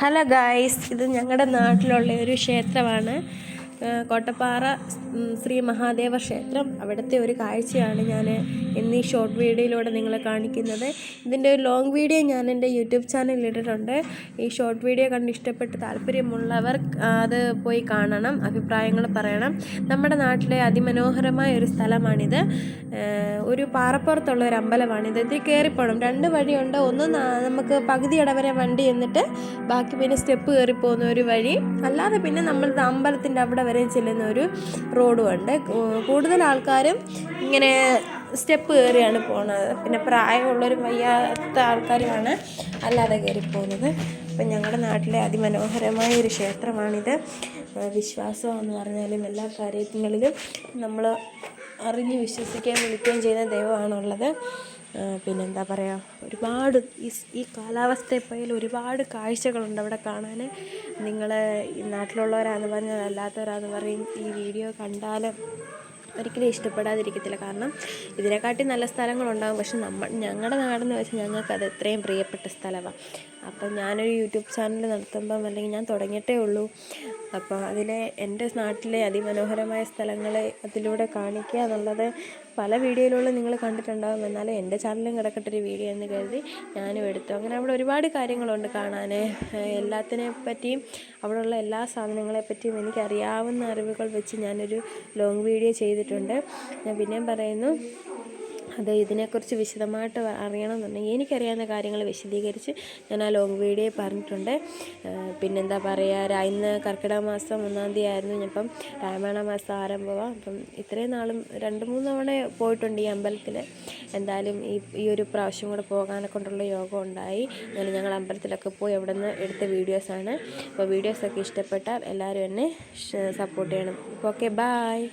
Hello guys, ഇത് ഞങ്ങളുടെ നാട്ടിലുള്ള ഒരു ക്ഷേത്രമാണ്. കോട്ടപ്പാറ ശ്രീ മഹാദേവ ക്ഷേത്രം. അവിടുത്തെ ഒരു കാഴ്ചയാണ് ഞാൻ ഇന്ന് ഈ ഷോർട്ട് വീഡിയോയിലൂടെ നിങ്ങളെ കാണിക്കുന്നത്. ഇതിൻ്റെ ഒരു ലോങ് വീഡിയോ ഞാൻ എൻ്റെ യൂട്യൂബ് ചാനലിൽ ഇട്ടിട്ടുണ്ട്. ഈ ഷോർട്ട് വീഡിയോ കണ്ട് ഇഷ്ടപ്പെട്ട് താല്പര്യമുള്ളവർ അത് പോയി കാണണം, അഭിപ്രായങ്ങൾ പറയണം. നമ്മുടെ നാട്ടിലെ അതിമനോഹരമായ ഒരു സ്ഥലമാണിത്. ഒരു പാറപ്പുറത്തുള്ള ഒരു അമ്പലമാണിത്. ഇതിൽ കയറിപ്പോകണം. 2 വഴിയുണ്ട്. ഒന്ന് നമുക്ക് പകുതി ഇടവരെ വണ്ടി എന്നിട്ട് ബാക്കി പിന്നെ സ്റ്റെപ്പ് കയറിപ്പോകുന്ന ഒരു വഴി, അല്ലാതെ പിന്നെ നമ്മൾ അമ്പലത്തിൻ്റെ അവിടെ വരെ ചെല്ലുന്ന ഒരു റോഡും ഉണ്ട്. കൂടുതൽ ആൾക്കാരും ഇങ്ങനെ സ്റ്റെപ്പ് കയറിയാണ് പോകുന്നത്. പിന്നെ പ്രായമുള്ളവരും വയ്യാത്ത ആൾക്കാരുമാണ് അല്ലാതെ കയറിപ്പോകുന്നത്. അപ്പം ഞങ്ങളുടെ നാട്ടിലെ അതിമനോഹരമായ ഒരു ക്ഷേത്രമാണിത്. വിശ്വാസം എന്ന് പറഞ്ഞാലും എല്ലാ കാര്യങ്ങളിലും നമ്മൾ അറിഞ്ഞ് വിശ്വസിക്കുകയും വിളിക്കുകയും ചെയ്യുന്ന ദൈവമാണുള്ളത്. പിന്നെന്താ പറയുക, ഒരുപാട് ഈ കാലാവസ്ഥയിൽ പോയാൽ ഒരുപാട് കാഴ്ചകളുണ്ട് അവിടെ കാണാൻ. നിങ്ങൾ ഈ നാട്ടിലുള്ളവരാണെന്ന് പറഞ്ഞാൽ അല്ലാത്തവരാണെന്ന് പറയും. ഈ വീഡിയോ കണ്ടാൽ ഒരിക്കലും ഇഷ്ടപ്പെടാതിരിക്കത്തില്ല. കാരണം ഇതിനെക്കാട്ടി നല്ല സ്ഥലങ്ങളുണ്ടാകും. പക്ഷെ ഞങ്ങളുടെ നാടെന്ന് വെച്ചാൽ ഞങ്ങൾക്കത് എത്രയും പ്രിയപ്പെട്ട സ്ഥലമാണ്. അപ്പം ഞാനൊരു യൂട്യൂബ് ചാനൽ നടത്തുമ്പം, അല്ലെങ്കിൽ ഞാൻ തുടങ്ങിയിട്ടേ ഉള്ളൂ, അപ്പോൾ എൻ്റെ നാട്ടിലെ അതിമനോഹരമായ സ്ഥലങ്ങളെ അതിലൂടെ കാണിക്കുക എന്നുള്ളത് പല വീഡിയോയിലുള്ള നിങ്ങൾ കണ്ടിട്ടുണ്ടാകും. എന്നാലും എൻ്റെ ചാനലും കിടക്കട്ടെ ഒരു വീഡിയോ എന്ന് കരുതി ഞാനും എടുത്തു. അങ്ങനെ അവിടെ ഒരുപാട് കാര്യങ്ങളുണ്ട് കാണാൻ. എല്ലാത്തിനെ പറ്റിയും അവിടെയുള്ള എല്ലാ സാധനങ്ങളെ പറ്റിയും എനിക്കറിയാവുന്ന അറിവുകൾ വെച്ച് ഞാനൊരു ലോങ് വീഡിയോ ചെയ്തിട്ടുണ്ട്. ഞാൻ പിന്നെയും പറയുന്നു, അത് ഇതിനെക്കുറിച്ച് വിശദമായിട്ട് അറിയണമെന്നുണ്ടെങ്കിൽ എനിക്കറിയാവുന്ന കാര്യങ്ങൾ വിശദീകരിച്ച് ഞാൻ ആ ലോങ് വീഡിയോ പറഞ്ഞിട്ടുണ്ട്. പിന്നെന്താ പറയുക, ഇന്ന് കർക്കിടക മാസം 1-ാം തീയതി ആയിരുന്നു. ഇപ്പം രാമായണ മാസം ആരംഭമാണ്. അപ്പം ഇത്രയും നാളും 2-3 തവണ പോയിട്ടുണ്ട് ഈ അമ്പലത്തിൽ. എന്തായാലും ഈ ഒരു പ്രാവശ്യം കൂടെ പോകാനെ കൊണ്ടുള്ള യോഗം ഉണ്ടായി. അങ്ങനെ ഞങ്ങൾ അമ്പലത്തിലൊക്കെ പോയി അവിടെ നിന്ന് എടുത്ത വീഡിയോസാണ്. അപ്പോൾ വീഡിയോസൊക്കെ ഇഷ്ടപ്പെട്ടാൽ എല്ലാവരും എന്നെ സപ്പോർട്ട് ചെയ്യണം. Okay, bye.